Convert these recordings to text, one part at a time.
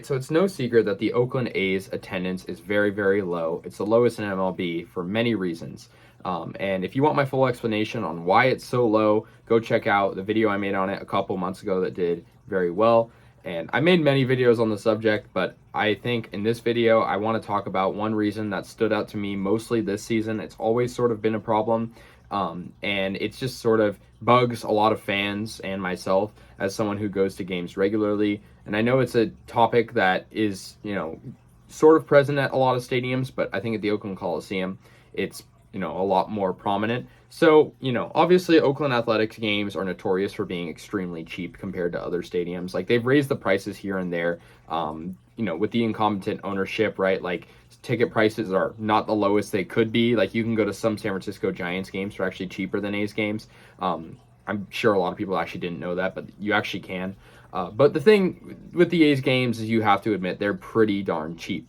So it's no secret that the Oakland A's attendance is very, very low. It's the lowest in MLB for many reasons. And if you want my full explanation on why it's so low, go check out the video I made on it a couple months ago that did very well. And I made many videos on the subject, but I think in this video, I want to talk about one reason that stood out to me mostly this season. It's always sort of been a problem, and it's just sort of bugs a lot of fans and myself as someone who goes to games regularly. And I know it's a topic that is, sort of present at a lot of stadiums, but I think at the Oakland Coliseum, it's, a lot more prominent. So, obviously Oakland Athletics games are notorious for being extremely cheap compared to other stadiums. Like, they've raised the prices here and there, with the incompetent ownership, right? Like, ticket prices are not the lowest they could be. Like, you can go to some San Francisco Giants games for actually cheaper than A's games. I'm sure a lot of people actually didn't know that, but you actually can. But the thing with the A's games is you have to admit they're pretty darn cheap.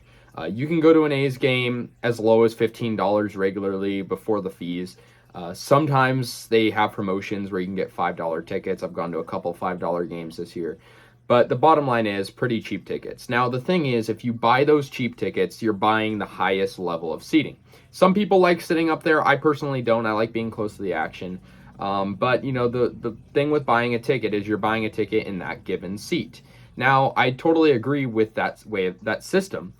You can go to an A's game as low as $15 regularly before the fees. Sometimes they have promotions where you can get $5 tickets. I've gone to a couple $5 games this year. But the bottom line is pretty cheap tickets. Now, the thing is, if you buy those cheap tickets, you're buying the highest level of seating. Some people like sitting up there. I personally don't. I like being close to the action. But, the thing with buying a ticket is you're buying a ticket in that given seat. Now, I totally agree with that system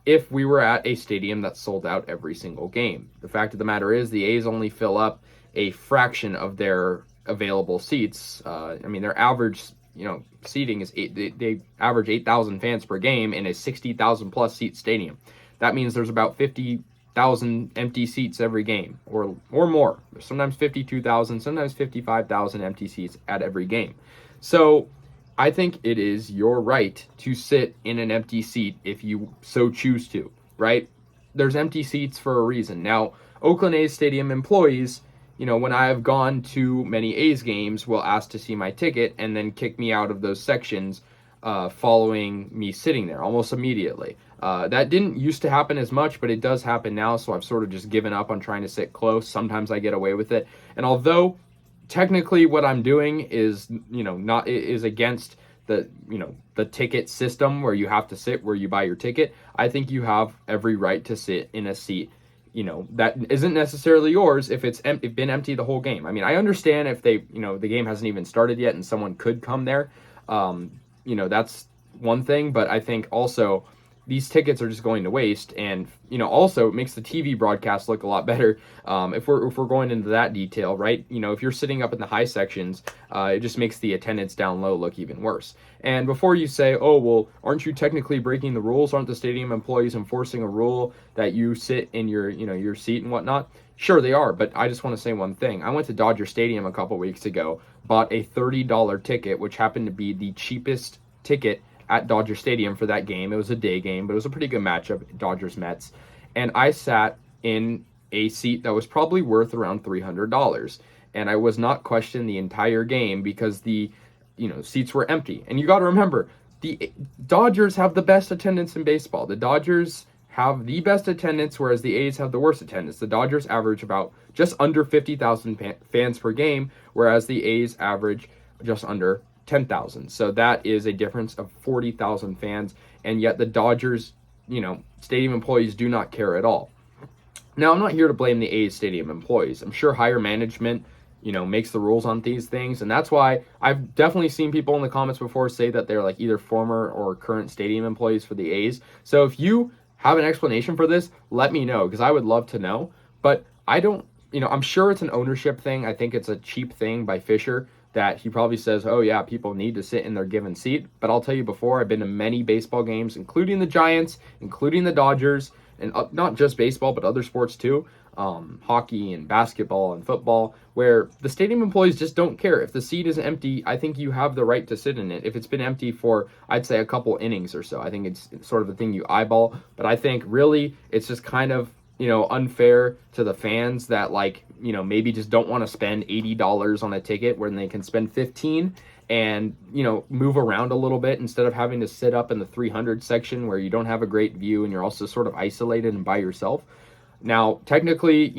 if we were at a stadium that sold out every single game. The fact of the matter is the A's only fill up a fraction of their available seats. Their average, seating is they average 8,000 fans per game in a 60,000 plus seat stadium. That means there's about 50,000 empty seats every game, or more. Sometimes 52,000, sometimes 55,000 empty seats at every game. So I think it is your right to sit in an empty seat if you so choose to, right? There's empty seats for a reason. Now, Oakland A's stadium employees, when I have gone to many A's games, will ask to see my ticket and then kick me out of those sections following me sitting there almost immediately. That didn't used to happen as much, but it does happen now, so I've sort of just given up on trying to sit close. Sometimes I get away with it. And although technically what I'm doing is, is against the ticket system where you have to sit where you buy your ticket, I think you have every right to sit in a seat, that isn't necessarily yours if it's been empty the whole game. I mean, I understand if the game hasn't even started yet and someone could come there. That's one thing, but I think also these tickets are just going to waste, and also it makes the TV broadcast look a lot better. If we're going into that detail, right? If you're sitting up in the high sections, it just makes the attendance down low look even worse. And before you say, "Oh, well, aren't you technically breaking the rules? Aren't the stadium employees enforcing a rule that you sit in your seat and whatnot?" Sure, they are, but I just want to say one thing. I went to Dodger Stadium a couple weeks ago, bought a $30 ticket, which happened to be the cheapest ticket at Dodger Stadium for that game. It was a day game, but it was a pretty good matchup, Dodgers-Mets. And I sat in a seat that was probably worth around $300. And I was not questioned the entire game because the seats were empty. And you got to remember, the Dodgers have the best attendance in baseball. The Dodgers have the best attendance, whereas the A's have the worst attendance. The Dodgers average about just under 50,000 fans per game, whereas the A's average just under 10,000. So that is a difference of 40,000 fans, and yet the Dodgers, stadium employees do not care at all. Now, I'm not here to blame the A's stadium employees. I'm sure higher management, makes the rules on these things, and that's why I've definitely seen people in the comments before say that they're like either former or current stadium employees for the A's. So if you have an explanation for this, let me know, because I would love to know. But I don't, I'm sure it's an ownership thing. I think it's a cheap thing by Fisher that he probably says, oh yeah, people need to sit in their given seat. But I'll tell you before, I've been to many baseball games, including the Giants, including the Dodgers, and not just baseball, but other sports too, hockey and basketball and football, where the stadium employees just don't care. If the seat is empty, I think you have the right to sit in it. If it's been empty for, I'd say, a couple innings or so, I think it's sort of a thing you eyeball. But I think really it's just kind of, unfair to the fans that maybe just don't want to spend $80 on a ticket when they can spend 15 and, move around a little bit instead of having to sit up in the 300 section where you don't have a great view and you're also sort of isolated and by yourself. Now, technically,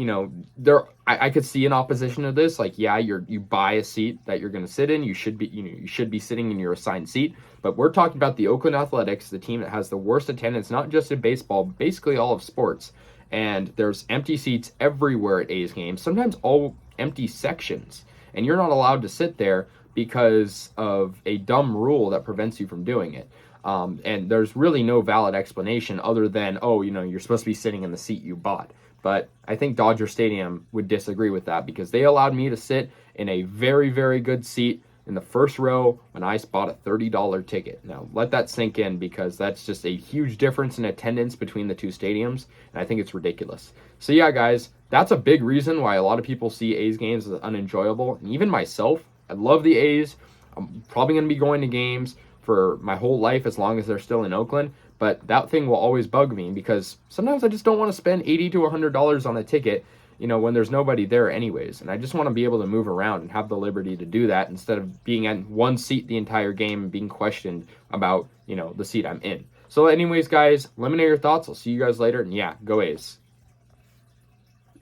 I could see an opposition to this. Like, yeah, you buy a seat that you're going to sit in. You should be sitting in your assigned seat. But we're talking about the Oakland Athletics, the team that has the worst attendance, not just in baseball, but basically all of sports. And there's empty seats everywhere at A's games, sometimes all empty sections. And you're not allowed to sit there because of a dumb rule that prevents you from doing it. And there's really no valid explanation other than, oh, you're supposed to be sitting in the seat you bought. But I think Dodger Stadium would disagree with that because they allowed me to sit in a very, very good seat in the first row when I bought a $30 ticket. Now, let that sink in because that's just a huge difference in attendance between the two stadiums, and I think it's ridiculous. So yeah, guys, that's a big reason why a lot of people see A's games as unenjoyable. And even myself, I love the A's. I'm probably going to be going to games for my whole life as long as they're still in Oakland, but that thing will always bug me because sometimes I just don't want to spend $80 to $100 on a ticket, when there's nobody there anyways. And I just want to be able to move around and have the liberty to do that instead of being in one seat the entire game and being questioned about, the seat I'm in. So anyways, guys, let me know your thoughts. I'll see you guys later. And yeah, go A's.